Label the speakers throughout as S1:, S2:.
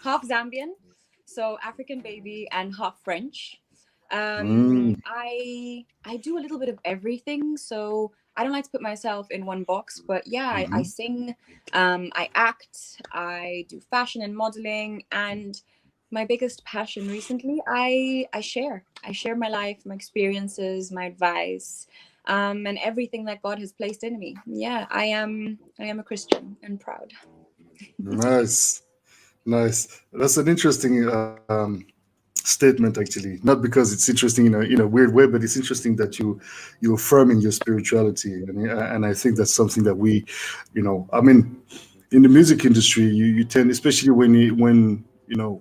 S1: half Zambian, so African baby, and half French.
S2: Mm.
S1: I do a little bit of everything, so I don't like to put myself in one box. But yeah, I
S2: Mhm.
S1: sing, I act, I do fashion and modeling, and my biggest passion recently, I share my life, my experiences, my advice, and everything that God has placed in me. Yeah, I am a Christian and proud.
S2: Nice, nice. That's an interesting statement, actually. Not because it's interesting in a weird way, but it's interesting that you affirming your spirituality, and I think that's something that I mean, in the music industry, you tend, especially when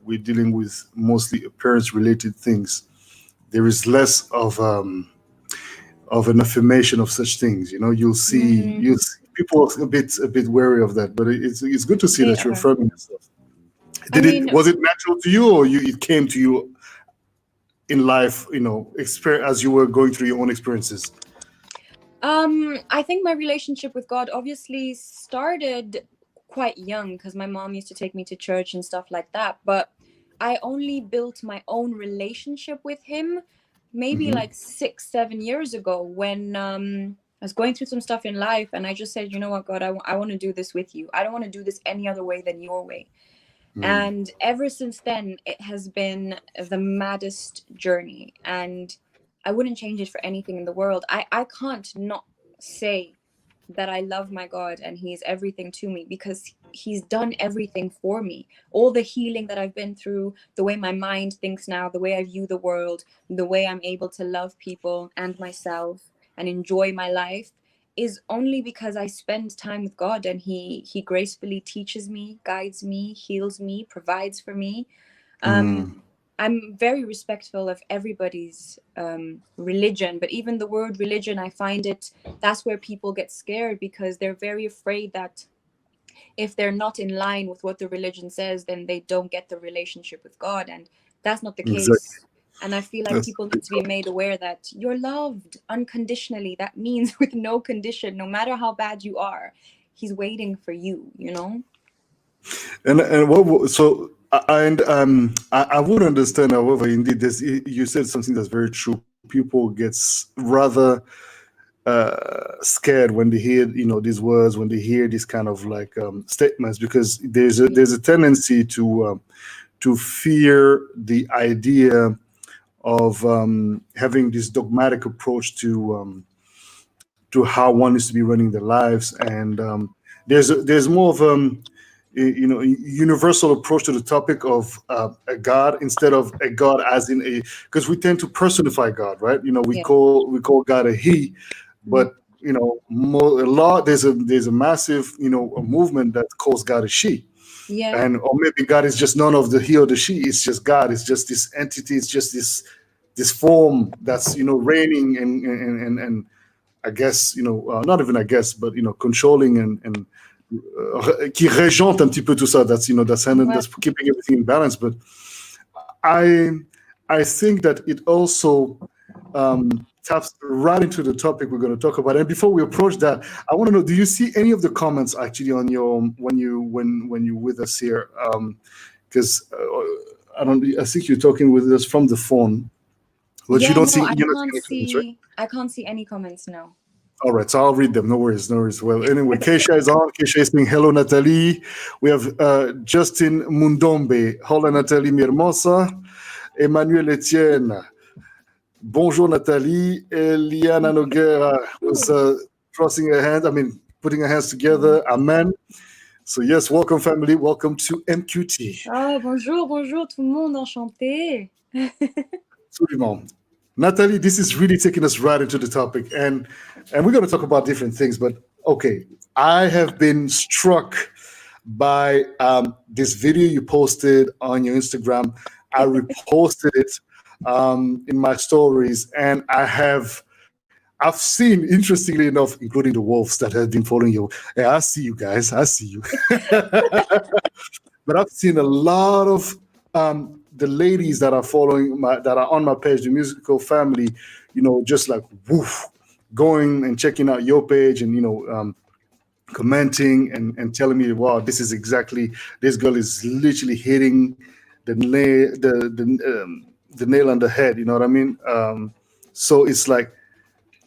S2: we're dealing with mostly appearance related things, there is less of an affirmation of such things.
S1: Mm,
S2: You'll see people a bit wary of that, but it's good to see
S1: they
S2: that you're
S1: are.
S2: affirming yourself.
S1: I
S2: Did it
S1: mean,
S2: Was it natural to you, or it came to you in life, experience as you were going through your own experiences?
S1: I think my relationship with God obviously started quite young because my mom used to take me to church and stuff like that. But I only built my own relationship with Him maybe
S2: Hmm.
S1: like 6, 7 years ago when I was going through some stuff in life, and I just said, you know what, God, I want to do this with you. I don't want to do this any other way than your way. And ever since then, it has been the maddest journey. And I wouldn't change it for anything in the world. I can't not say that I love my God and He is everything to me because He's done everything for me. All the healing that I've been through, the way my mind thinks now, the way I view the world, the way I'm able to love people and myself and enjoy my life is only because I spend time with God, and He gracefully teaches me, guides me, heals me, provides for me. Um,
S2: Mm.
S1: I'm very respectful of everybody's religion, but even the word religion, I find that's where people get scared because they're very afraid that if they're not in line with what the religion says, then they don't get the relationship with God. And that's not the
S2: Exactly.
S1: case. And I feel like
S2: That's
S1: people need to be made aware that you're loved unconditionally. That means with no condition, no matter how bad you are, He's waiting for you.
S2: and I would understand. However, indeed, you said something that's very true. People gets rather scared when they hear these words, when they hear these kind of like statements, because there's a tendency to fear the idea of having this dogmatic approach to how one is to be running their lives, and there's more of a universal approach to the topic of a God, instead of a God as in a, because we tend to personify God, right? We
S1: Yeah.
S2: call God a he,
S1: Mm.
S2: but a lot, there's a massive a movement that calls God a she.
S1: Yeah.
S2: And or maybe God is just none of the he or the she. It's just God. It's just this entity. It's just this form that's reigning and I guess not even I guess, but controlling and qui régente un petit peu tout ça. That's
S1: Ouais.
S2: keeping everything in balance. But I I think that it also taps right into the topic we're going to talk about. And before we approach that, I want to know: do you see any of the comments actually on your when you're with us here? Because I think you're talking with us from the phone, but
S1: Yeah, no,
S2: you're not seeing any comments, right?
S1: I can't see any comments now.
S2: All right, so I'll read them. No worries, no worries. Well, anyway, Keisha is on. Keisha is saying hello, Nathalie. We have Justin Mundombe. Hola, Nathalie, mi hermosa. Emmanuel Etienne. Bonjour, Nathalie. Eliana Noguera was crossing her hands. I mean, putting her hands together. Amen. So yes, welcome, family. Welcome to MQT.
S1: Oh, bonjour, bonjour tout le monde, enchanté.
S2: Absolument. Natalie, this is really taking us right into the topic, and we're going to talk about different things. But okay, I have been struck by this video you posted on your Instagram. I reposted it in my stories, and I've seen, interestingly enough, including the wolves that have been following you. Hey, I see you guys. I see you. But I've seen a lot of the ladies that are that are on my page, the musical family, just like woof, going and checking out your page, and commenting and telling me, wow, this girl is literally hitting the nail on the head. You know what I mean? So it's like,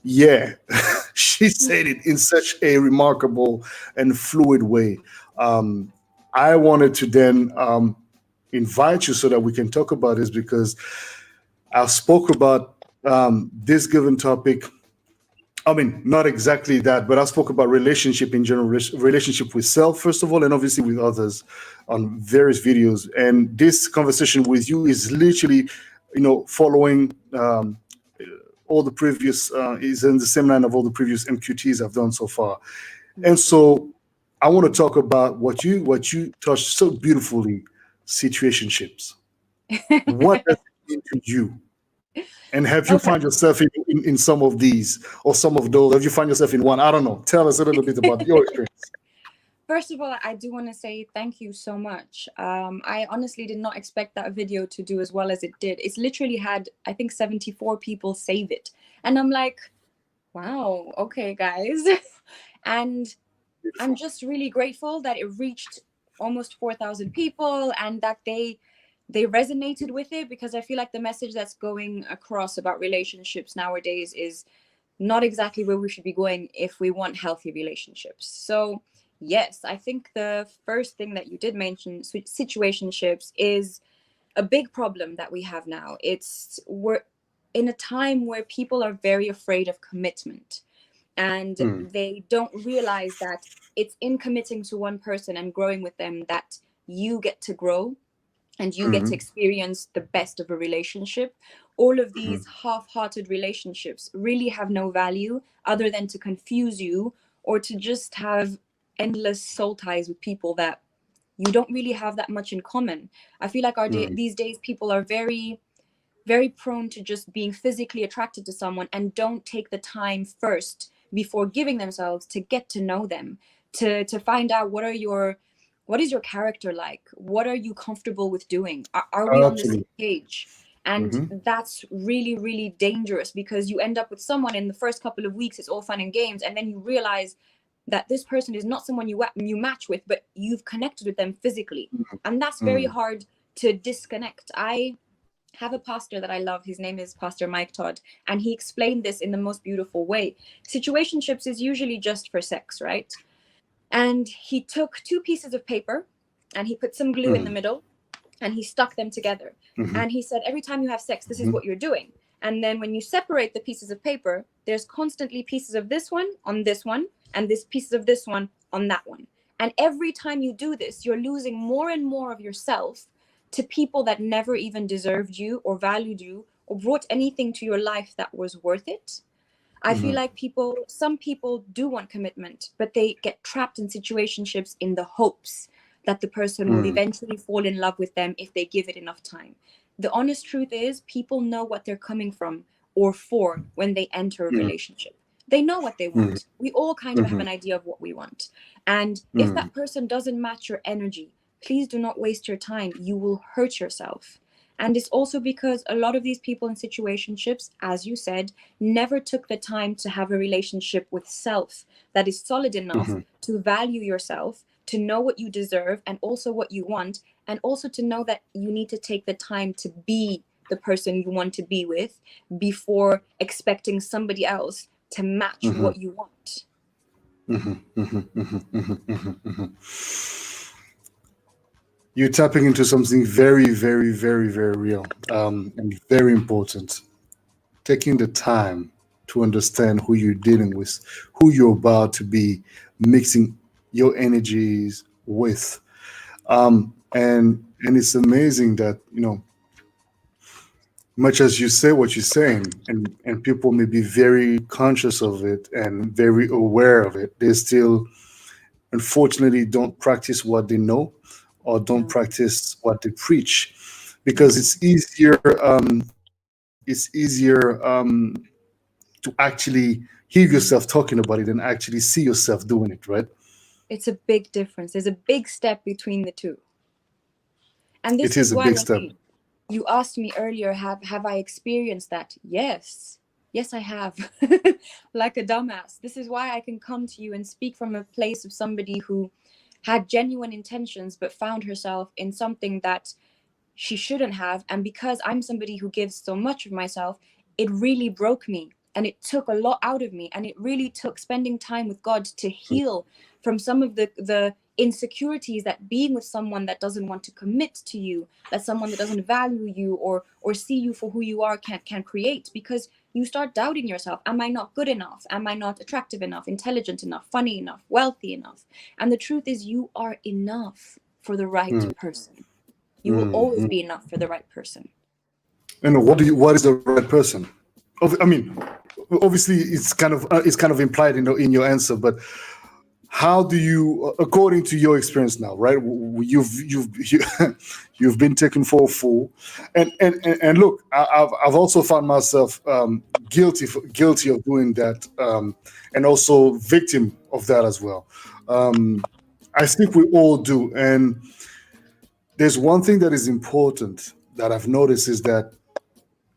S2: yeah, she said it in such a remarkable and fluid way. Um, I wanted to then invite you so that we can talk about this, because I spoke about this given topic. I mean, not exactly that, but I spoke about relationship in general, relationship with self, first of all, and obviously with others on various videos. And this conversation with you is literally, following all the previous, is in the same line of all the previous MQTs I've done so far. And so I want to talk about what you touched so beautifully, situationships. What does it mean to you? And have you
S1: Okay.
S2: found yourself in some of these or some of those? Have you found yourself in one? I don't know. Tell us a little bit about your experience.
S1: First of all, I do want to say thank you so much. I honestly did not expect that video to do as well as it did. It's literally had, I think, 74 people save it. And I'm like, wow, okay, guys. And I'm
S2: Beautiful.
S1: just really grateful that it reached almost 4,000 people and that they resonated with it, because I feel like the message that's going across about relationships nowadays is not exactly where we should be going if we want healthy relationships. So, yes, I think the first thing that you did mention, situationships, is a big problem that we have now. We're in a time where people are very afraid of commitment, and
S2: Mm,
S1: they don't realize that it's in committing to one person and growing with them that you get to grow and you get to
S2: mm,
S1: experience the best of a relationship. All of
S2: mm,
S1: these half-hearted relationships really have no value other than to confuse you or to just have endless soul ties with people that you don't really have that much in common. I feel like
S2: mm,
S1: these days people are very, very prone to just being physically attracted to someone and don't take the time first before giving themselves to get to know them, to find out what is your character like, what are you comfortable with doing, are we on the same
S2: absolutely.
S1: page. And
S2: Hmm.
S1: that's really, really dangerous, because you end up with someone in the first couple of weeks, it's all fun and games, and then you realize that this person is not someone you match with, but you've connected with them physically. And that's very
S2: Mm,
S1: hard to disconnect. I have a pastor that I love. His name is Pastor Mike Todd, and he explained this in the most beautiful way. Situationships is usually just for sex, right? And he took two pieces of paper and he put some glue in the
S2: mm,
S1: middle and he stuck them together.
S2: mhm,
S1: And he said, every time you have sex, this is
S2: mhm,
S1: what you're doing. And then when you separate the pieces of paper, there's constantly pieces of this one on this one, and this pieces of this one on that one. And every time you do this, you're losing more and more of yourself to people that never even deserved you or valued you or brought anything to your life that was worth it. I feel
S2: mhm,
S1: like some people do want commitment, but they get trapped in situationships in the hopes that the person will
S2: mm,
S1: eventually fall in love with them if they give it enough time. The honest truth is, people know what they're coming from or for when they enter a
S2: mm,
S1: relationship. They know what they
S2: mm,
S1: want. We all kind of have
S2: mhm,
S1: an idea of what we want. And if
S2: mm,
S1: that person doesn't match your energy, please do not waste your time. You will hurt yourself. And it's also because a lot of these people in situationships, as you said, never took the time to have a relationship with self that is solid enough
S2: mhm,
S1: to value yourself, to know what you deserve and also what you want, and also to know that you need to take the time to be the person you want to be with before expecting somebody else to match
S2: mhm,
S1: what you want.
S2: mhm, mhm, mhm, mhm, mhm, mhm. You're tapping into something very, very, very, very real, and very important. Taking the time to understand who you're dealing with, who you're about to be mixing your energies with. And it's amazing that, much as you say what you're saying, and people may be very conscious of it and very aware of it, they still unfortunately don't practice what they know or don't
S1: No,
S2: practice what they preach, because
S1: no,
S2: it's easier to actually hear yourself talking about it and actually see yourself doing it, right?
S1: it's a big difference. There's a big step between the two. And
S2: It
S1: this
S2: is
S1: is
S2: a
S1: why
S2: big
S1: when
S2: step.
S1: you asked me earlier, have I experienced that? Yes. Yes, I have. Like a dumbass. This is why I can come to you and speak from a place of somebody who had genuine intentions but found herself in something that she shouldn't have. And because I'm somebody who gives so much of myself, it really broke me and it took a lot out of me. And it really took spending time with God to heal from some of the insecurities that being with someone that doesn't want to commit to you, that someone that doesn't value you or see you for who you are can create. Because you start doubting yourself. Am I not good enough? Am I not attractive enough, intelligent enough, funny enough, wealthy enough? And the truth is, you are enough for the right person. You will always be enough for the right person.
S2: And what is the right person? I mean, obviously it's kind of implied in your answer, but how do you, according to your experience now, right? You've been taken for a fool, and look, I've also found myself guilty of doing that, and also victim of that as well. I think we all do, and there's one thing that is important that I've noticed is that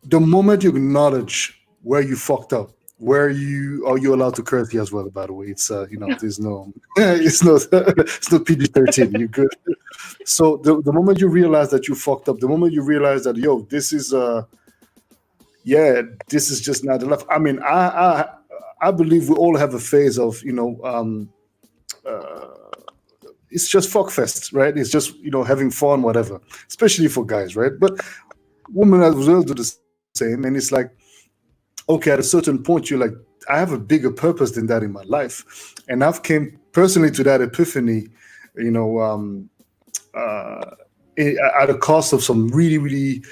S2: the moment you acknowledge where you fucked up, where you are you allowed to curse here as well, by the way. It's there's no it's not PG-13. You're good. So the moment you realize that you fucked up, the moment you realize that this is this is just not enough. I mean, I believe we all have a phase of it's just fuck fest, right? It's just having fun, whatever. Especially for guys, right? But women as well do the same, and it's like, okay, at a certain point, you're like, I have a bigger purpose than that in my life, and I've came personally to that epiphany, at a cost of some really, really,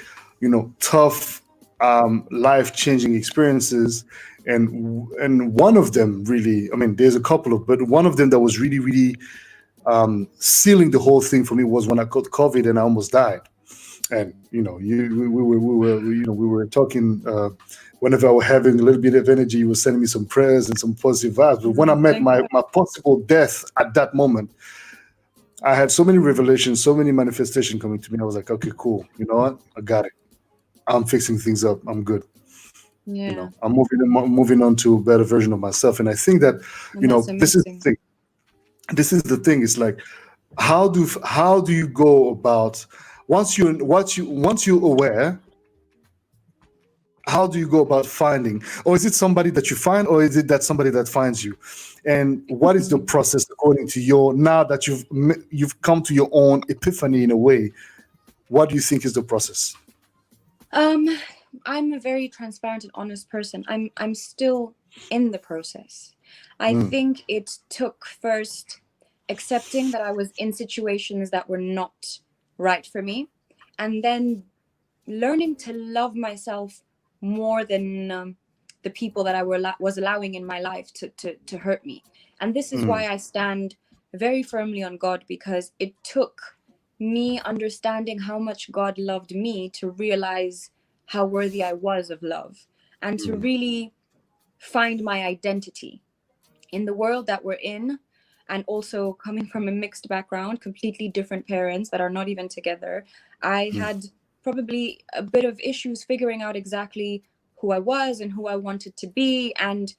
S2: tough, life-changing experiences, and one of them really, I mean, there's a couple of, but one of them that was really, really sealing the whole thing for me was when I got COVID and I almost died. And we were talking. Whenever I was having a little bit of energy, you were sending me some prayers and some positive vibes. But when I met my possible death at that moment, I had so many revelations, so many manifestations coming to me. I was like, okay, cool. You know what? I got it. I'm fixing things up. I'm good.
S1: Yeah.
S2: I'm moving on to a better version of myself. And I think that this is the thing. This is the thing. It's like, how do you go about once you're aware? How do you go about finding, or is it somebody that you find, or is it that somebody that finds you? And what is the process according to now that you've come to your own epiphany in a way? What do you think is the process?
S1: I'm a very transparent and honest person. I'm still in the process. I think it took first accepting that I was in situations that were not right for me, and then learning to love myself more than the people that I was allowing in my life to hurt me. And this is why I stand very firmly on God, because it took me understanding how much God loved me to realize how worthy I was of love, and to really find my identity in the world that we're in. And also coming from a mixed background, completely different parents that are not even together, I had probably a bit of issues figuring out exactly who I was and who I wanted to be. And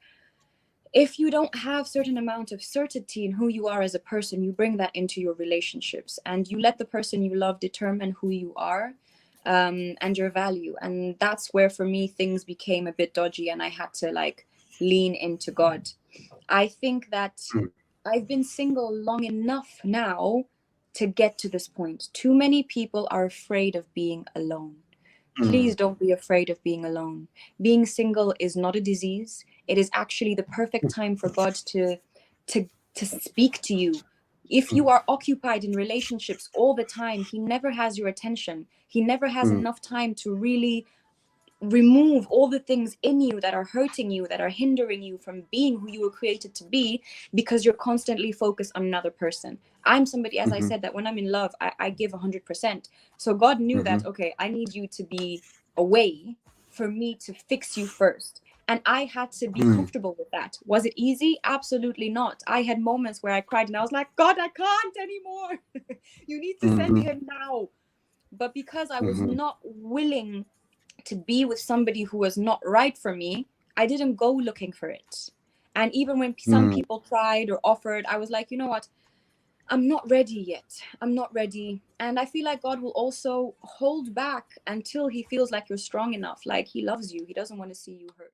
S1: if you don't have certain amount of certainty in who you are as a person, you bring that into your relationships, and you let the person you love determine who you are, and your value. And that's where for me things became a bit dodgy, and I had to lean into God. I think that I've been single long enough now to get to this point. Too many people are afraid of being alone. Please don't be afraid of being alone. Being single is not a disease. It is actually the perfect time for God to speak to you. If you are occupied in relationships all the time, he never has your attention. He never has enough time to really remove all the things in you that are hurting you, that are hindering you from being who you were created to be, because you're constantly focused on another person. I'm somebody, as I said, that when I'm in love, I give 100%. So God knew that, okay, I need you to be away for me to fix you first. And I had to be comfortable with that. Was it easy? Absolutely not. I had moments where I cried and I was like, God, I can't anymore. You need to send him now. But because I was not willing to be with somebody who was not right for me, I didn't go looking for it. And even when some people tried or offered, I was like, you know what? I'm not ready yet. I'm not ready. And I feel like God will also hold back until he feels like you're strong enough. Like he loves you. He doesn't want to see you hurt.